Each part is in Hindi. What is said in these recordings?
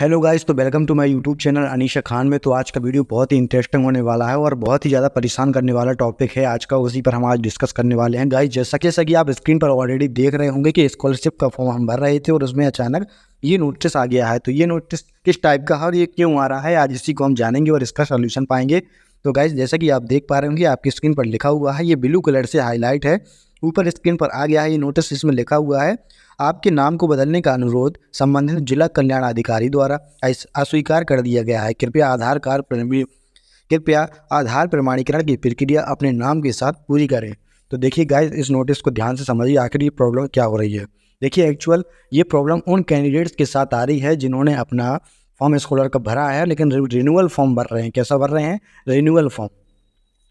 हेलो गाइस, तो welcome to my YouTube channel Anisha Khan में। तो आज का वीडियो बहुत ही इंटरेस्टिंग होने वाला है और बहुत ही ज़्यादा परेशान करने वाला टॉपिक है आज का। उसी पर हम आज डिस्कस करने वाले हैं गाइस। जैसा कि आप स्क्रीन पर ऑलरेडी देख रहे होंगे कि स्कॉलरशिप का फॉर्म हम भर रहे थे और उसमें अचानक ये नोटिस आ गया है। तो ये नोटिस किस टाइप का है और ये क्यों आ रहा है, आज इसी को हम जानेंगे और इसका सोल्यूशन पाएंगे। तो गाइस, जैसा कि आप देख पा रहे होंगे आपकी स्क्रीन पर लिखा हुआ है, ये ब्लू कलर से हाईलाइट है, ऊपर स्क्रीन पर आ गया है ये नोटिस। इसमें लिखा हुआ है आपके नाम को बदलने का अनुरोध संबंधित जिला कल्याण अधिकारी द्वारा अस्वीकार कर दिया गया है। कृपया आधार प्रमाणीकरण की प्रक्रिया अपने नाम के साथ पूरी करें। तो देखिए गाइस, इस नोटिस को ध्यान से समझिए आखिर ये प्रॉब्लम क्या हो रही है। देखिए एक्चुअल ये प्रॉब्लम उन कैंडिडेट्स के साथ आ रही है जिन्होंने अपना फॉर्म स्कॉलर का भरा है लेकिन रिन्यूअल फॉर्म भर रहे हैं। कैसा भर रहे हैं? Renewal form.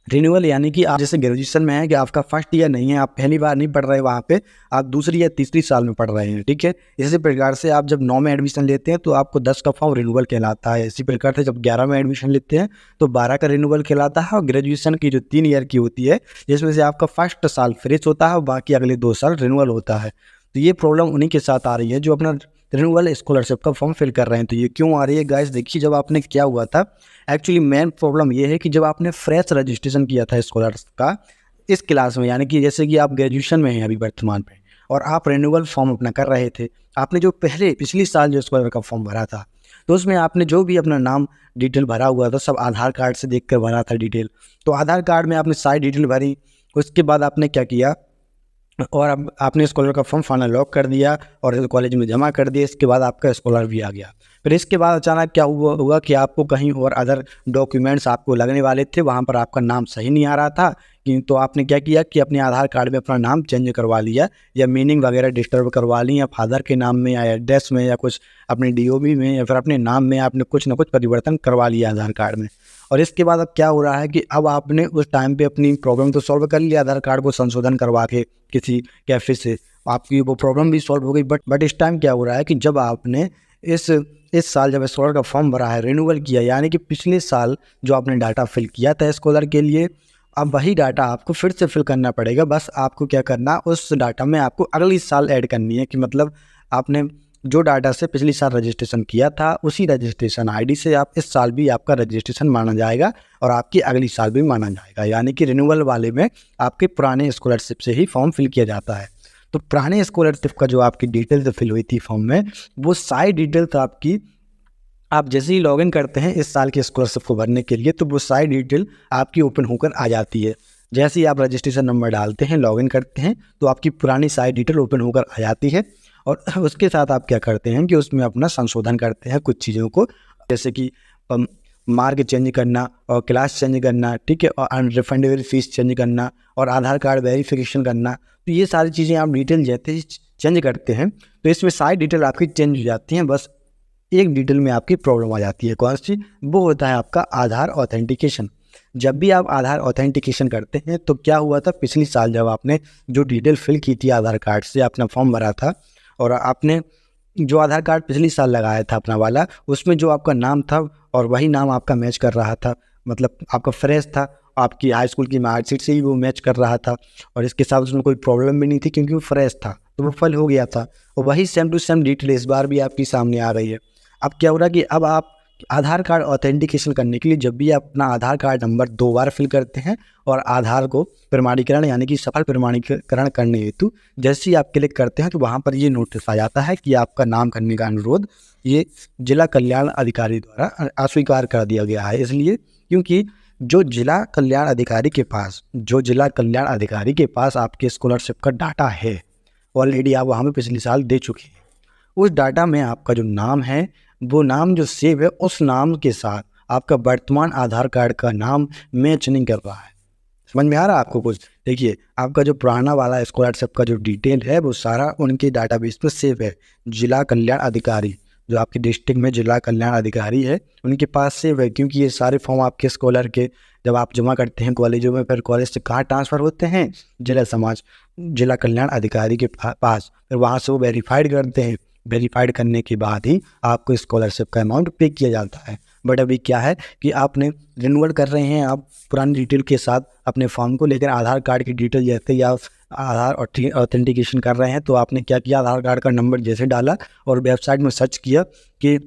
रिन्यूअल यानी कि आप जैसे ग्रेजुएशन में है कि आपका फर्स्ट ईयर नहीं है, आप पहली बार नहीं पढ़ रहे वहाँ पे, आप दूसरी या तीसरी साल में पढ़ रहे हैं, ठीक है। इसी प्रकार से आप जब 9 में एडमिशन लेते हैं तो आपको 10 का फॉर्म रिन्यूअल कहलाता है। इसी प्रकार से जब 11 में एडमिशन लेते हैं तो 12 का रिन्यूअल कहलाता है। और ग्रेजुएशन की जो 3 ईयर की होती है जिसमें से आपका फर्स्ट साल फ्रेश होता है और बाकी अगले 2 साल रिन्यूअल होता है। तो ये प्रॉब्लम उन्हीं के साथ आ रही है जो अपना रिन्यूअल स्कॉलरशिप का फॉर्म फिल कर रहे हैं। तो ये क्यों आ रही है गाइस? देखिए, जब आपने क्या हुआ था, एक्चुअली मेन प्रॉब्लम ये है कि जब आपने फ्रेश रजिस्ट्रेशन किया था स्कॉलरशिप का इस क्लास में, यानी कि जैसे कि आप ग्रेजुएशन में हैं अभी वर्तमान में और आप रिन्यूअल फॉर्म अपना कर रहे थे, आपने जो पिछली साल जो स्कॉलर का फॉर्म भरा था तो उसमें आपने जो भी अपना नाम डिटेल भरा हुआ था सब आधार कार्ड से देख कर भरा था डिटेल। तो आधार कार्ड में आपने सारी डिटेल भरी, उसके बाद आपने क्या किया और अब आपने स्कॉलर का फॉर्म फाइनल लॉक कर दिया और कॉलेज में जमा कर दिया। इसके बाद आपका स्कॉलर भी आ गया। फिर इसके बाद अचानक क्या हुआ कि आपको कहीं और अदर डॉक्यूमेंट्स आपको लगने वाले थे, वहाँ पर आपका नाम सही नहीं आ रहा था कि तो आपने क्या किया कि अपने आधार कार्ड में अपना नाम चेंज करवा लिया या मीनिंग वगैरह डिस्टर्ब करवा ली, या फादर के नाम में या एड्रेस में या कुछ अपने डीओबी में या फिर अपने नाम में आपने कुछ ना कुछ परिवर्तन करवा लिया आधार कार्ड में। और इसके बाद अब क्या हो रहा है कि अब आपने उस टाइम पे अपनी प्रॉब्लम तो सॉल्व कर लिया, आधार कार्ड को संशोधन करवा के किसी कैफे से आपकी वो प्रॉब्लम भी सॉल्व हो गई। बट इस टाइम क्या हो रहा है कि जब आपने इस साल जब स्कॉलर का फॉर्म भरा है, रिन्यूअल किया, यानी कि पिछले साल जो आपने डाटा फिल किया था स्कॉलर के लिए, अब वही डाटा आपको फिर से फिल करना पड़ेगा। बस आपको क्या करना, उस डाटा में आपको अगली साल ऐड करनी है कि मतलब आपने जो डाटा से पिछली साल रजिस्ट्रेशन किया था उसी रजिस्ट्रेशन आईडी से आप इस साल भी आपका रजिस्ट्रेशन माना जाएगा और आपकी अगली साल भी माना जाएगा। यानी कि रिन्यूअल वाले में आपके पुराने स्कॉलरशिप से ही फॉर्म फिल किया जाता है। तो पुराने स्कॉलरशिप का जो आपकी डिटेल्स फिल हुई थी फॉर्म में, वो सारी डिटेल्स आपकी आप जैसे ही लॉगिन करते हैं इस साल की स्कॉलरशिप को भरने के लिए तो वो सारी डिटेल आपकी ओपन होकर आ जाती है। जैसे ही आप रजिस्ट्रेशन नंबर डालते हैं, लॉगिन करते हैं, तो आपकी पुरानी सारी डिटेल ओपन होकर आ जाती है। और उसके साथ आप क्या करते हैं कि उसमें अपना संशोधन करते हैं कुछ चीज़ों को, जैसे कि मार्क चेंज करना और क्लास चेंज करना, ठीक है, और अनरिफंडेबल फीस चेंज करना और आधार कार्ड वेरिफिकेशन करना। तो ये सारी चीज़ें आप डिटेल जैसे ही चेंज करते हैं तो इसमें सारी डिटेल आपकी चेंज हो जाती हैं। बस एक डिटेल में आपकी प्रॉब्लम आ जाती है, कौन सी? वो होता है आपका आधार ऑथेंटिकेशन। जब भी आप आधार ऑथेंटिकेशन करते हैं तो क्या हुआ था, पिछली साल जब आपने जो डिटेल फिल की थी आधार कार्ड से, अपना फॉर्म भरा था और आपने जो आधार कार्ड पिछली साल लगाया था अपना वाला, उसमें जो आपका नाम था और वही नाम आपका मैच कर रहा था, मतलब आपका फ्रेश था, आपकी हाई स्कूल की मार्कशीट से ही वो मैच कर रहा था और इसके साथ उसमें कोई प्रॉब्लम भी नहीं थी क्योंकि वो फ्रेश था, तो वो फिल हो गया था। और वही सेम टू सेम डिटेल इस बार भी आपकी सामने आ रही है। अब क्या हो रहा है कि अब आप आधार कार्ड ऑथेंटिकेशन करने के लिए जब भी आप अपना आधार कार्ड नंबर 2 बार फिल करते हैं और आधार को प्रमाणीकरण यानी कि सफल प्रमाणीकरण करने हेतु जैसे ही आप क्लिक करते हैं तो वहाँ पर ये नोटिस आ जाता है कि आपका नाम करने का अनुरोध ये जिला कल्याण अधिकारी द्वारा अस्वीकार कर दिया गया है। इसलिए क्योंकि जो जिला कल्याण अधिकारी के पास आपके स्कॉलरशिप का डाटा है, ऑलरेडी आप वहाँ पर पिछले साल दे चुके हैं, उस डाटा में आपका जो नाम है वो नाम जो सेव है उस नाम के साथ आपका वर्तमान आधार कार्ड का नाम मैच नहीं कर रहा है। समझ में आ रहा है आपको कुछ? देखिए, आपका जो पुराना वाला स्कॉलरशिप का जो डिटेल है वो सारा उनके डाटाबेस में सेव है। जिला कल्याण अधिकारी जो आपके डिस्ट्रिक्ट में जिला कल्याण अधिकारी है उनके पास सेव है, क्योंकि ये सारे फॉर्म आपके स्कॉलर के जब आप जमा करते हैं कॉलेजों में, फिर कॉलेज से कहाँ ट्रांसफ़र होते हैं? जिला कल्याण अधिकारी के पास, फिर वहाँ से वो वेरीफाइड करते हैं। वेरीफाइड करने के बाद ही आपको स्कॉलरशिप का अमाउंट पे किया जाता है। बट अभी क्या है कि आपने रिन्यूअल कर रहे हैं आप पुरानी डिटेल के साथ अपने फॉर्म को, लेकिन आधार कार्ड की डिटेल जैसे ही आप आधार ऑथेंटिकेशन कर रहे हैं तो आपने क्या किया, आधार कार्ड का नंबर जैसे डाला और वेबसाइट में सर्च किया कि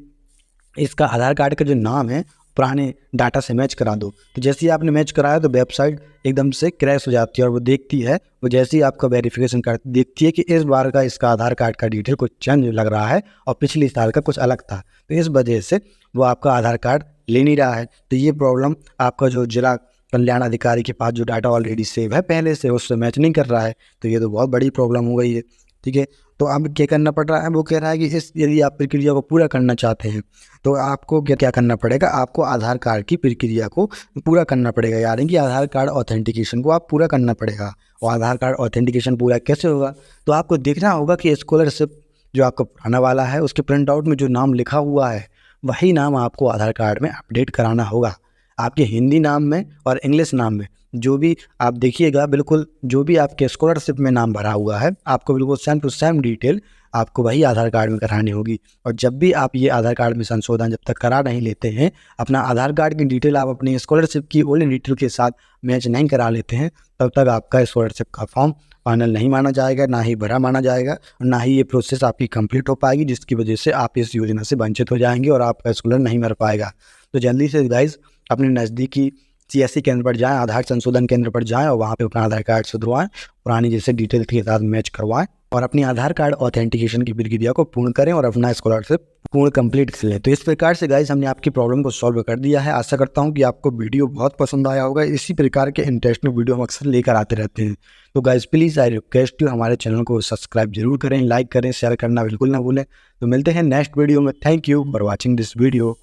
इसका आधार कार्ड का जो नाम है पुराने डाटा से मैच करा दो। तो जैसे ही आपने मैच कराया तो वेबसाइट एकदम से क्रैश हो जाती है और वो देखती है, वो जैसे ही आपका वेरिफिकेशन करती देखती है कि इस बार का इसका आधार कार्ड का डिटेल कुछ चेंज लग रहा है और पिछले साल का कुछ अलग था, तो इस वजह से वो आपका आधार कार्ड ले नहीं रहा है। तो ये प्रॉब्लम आपका जो जिला कल्याण अधिकारी के पास जो डाटा ऑलरेडी सेव है पहले से, उससे मैच नहीं कर रहा है। तो ये तो बहुत बड़ी प्रॉब्लम हो गई है। ठीक है, तो अब क्या करना पड़ रहा है, वो कह रहा है कि इस यदि आप प्रक्रिया को पूरा करना चाहते हैं तो आपको क्या करना पड़ेगा, आपको आधार कार्ड की प्रक्रिया को पूरा करना पड़ेगा, यानी कि आधार कार्ड ऑथेंटिकेशन को आप पूरा करना पड़ेगा। और आधार कार्ड ऑथेंटिकेशन पूरा कैसे होगा, तो आपको देखना होगा कि स्कॉलरशिप जो आपका पुराना वाला है उसके प्रिंट आउट में जो नाम लिखा हुआ है वही नाम आपको आधार कार्ड में अपडेट कराना होगा। आपके हिंदी नाम में और इंग्लिश नाम में जो भी आप देखिएगा, बिल्कुल जो भी आपके स्कॉलरशिप में नाम भरा हुआ है आपको बिल्कुल सेम टू सेम डिटेल आपको वही आधार कार्ड में करानी होगी। और जब भी आप ये आधार कार्ड में संशोधन जब तक करा नहीं लेते हैं, अपना आधार कार्ड की डिटेल आप अपनी स्कॉलरशिप की ओल्ड डिटेल के साथ मैच नहीं करा लेते हैं, तब तक आपका स्कॉलरशिप का फॉर्म फाइनल नहीं माना जाएगा, ना ही भरा माना जाएगा, और ना ही ये प्रोसेस आपकी कंप्लीट हो पाएगी, जिसकी वजह से आप इस योजना से वंचित हो जाएंगे और आपका स्कॉलर नहीं मिल पाएगा। तो जल्दी से गाइज अपने नज़दीकी सीएससी केंद्र पर जाएं, आधार संशोधन केंद्र पर जाएं और वहाँ पे अपना आधार कार्ड सुधरवाएं, पुरानी जैसे डिटेल्स के साथ मैच करवाएं और अपनी आधार कार्ड ऑथेंटिकेशन की प्रक्रिया को पूर्ण करें और अपना स्कॉलरशिप पूर्ण कंप्लीट कर लें। तो इस प्रकार से गाइस हमने आपकी प्रॉब्लम को सॉल्व कर दिया है। आशा करता हूँ कि आपको वीडियो बहुत पसंद आया होगा। इसी प्रकार के इंटरेस्टिंग वीडियो हम अक्सर लेकर आते रहते हैं। तो guys please I request you हमारे चैनल को सब्सक्राइब जरूर करें, लाइक करें, शेयर करना बिल्कुल ना भूलें। तो मिलते हैं नेक्स्ट वीडियो में। Thank you for watching this video.